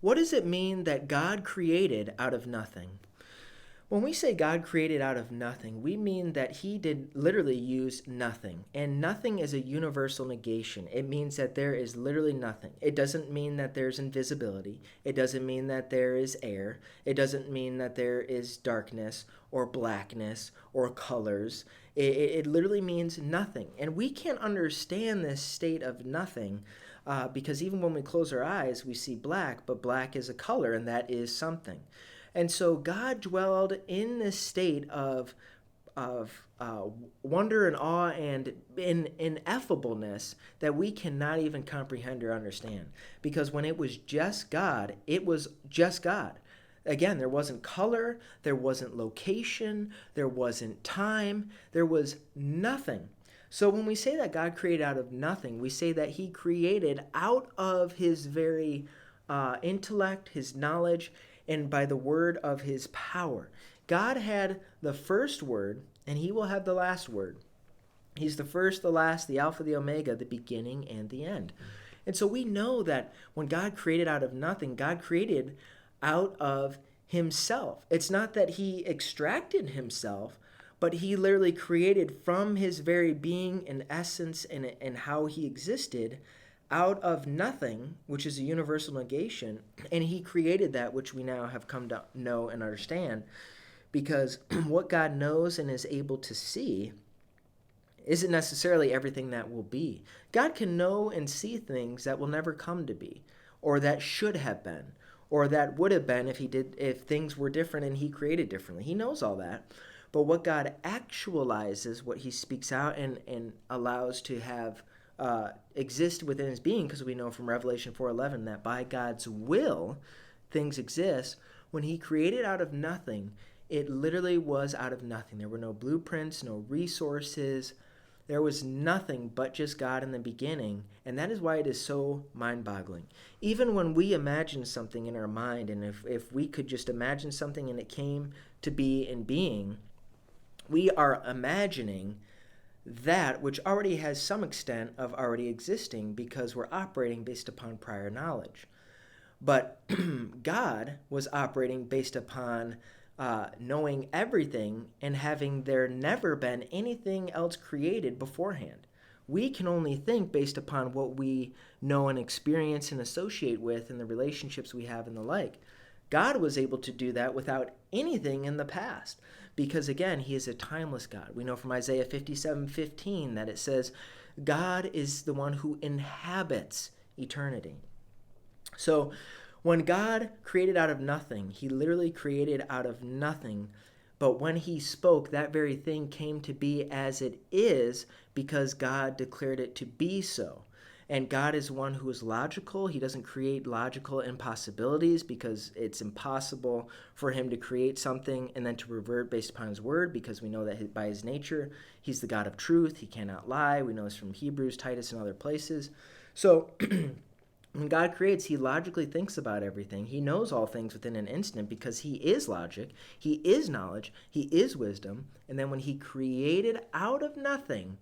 What does it mean that God created out of nothing? When we say God created out of nothing, we mean that he did literally use nothing. And nothing is a universal negation. It means that there is literally nothing. It doesn't mean that there's invisibility. It doesn't mean that there is air. It doesn't mean that there is darkness or blackness or colors. It literally means nothing. And we can't understand this state of nothing because even when we close our eyes, we see black, but black is a color and that is something. And so God dwelled in this state of wonder and awe and ineffableness that we cannot even comprehend or understand. Because when it was just God, it was just God. Again, there wasn't color, there wasn't location, there wasn't time, there was nothing. So when we say that God created out of nothing, we say that he created out of his very intellect, his knowledge, and by the word of his power. God had the first word, and he will have the last word. He's the first, the last, the Alpha, the Omega, the beginning, and the end. And so we know that when God created out of nothing, God created out of himself. It's not that he extracted himself, but he literally created from his very being and essence and how he existed out of nothing, which is a universal negation, and he created that which we now have come to know and understand. Because what God knows and is able to see isn't necessarily everything that will be. God can know and see things that will never come to be, or that should have been, or that would have been if things were different and he created differently. He knows all that. But what God actualizes, what he speaks out and allows to have exist within his being, because we know from Revelation 4:11 that by God's will things exist. When he created out of nothing, it literally was out of nothing. There were no blueprints, no resources. There was nothing but just God in the beginning, and that is why it is so mind-boggling. Even when we imagine something in our mind, and if we could just imagine something and it came to be in being, we are imagining that which already has some extent of already existing because we're operating based upon prior knowledge. But God was operating based upon knowing everything and having there never been anything else created beforehand. We can only think based upon what we know and experience and associate with and the relationships we have and the like. God was able to do that without anything in the past because, again, he is a timeless God. We know from Isaiah 57:15 that it says, God is the one who inhabits eternity. So when God created out of nothing, he literally created out of nothing. But when he spoke, that very thing came to be as it is because God declared it to be so. And God is one who is logical. He doesn't create logical impossibilities because it's impossible for him to create something and then to revert based upon his word, because we know that by his nature, he's the God of truth. He cannot lie. We know this from Hebrews, Titus, and other places. So when God creates, he logically thinks about everything. He knows all things within an instant because he is logic, he is knowledge, he is wisdom. And then when he created out of nothing,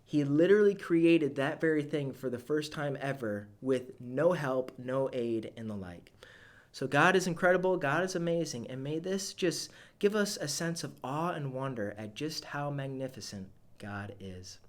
he literally created that very thing for the first time ever with no help, no aid, and the like. So God is incredible, God is amazing, and may this just give us a sense of awe and wonder at just how magnificent God is.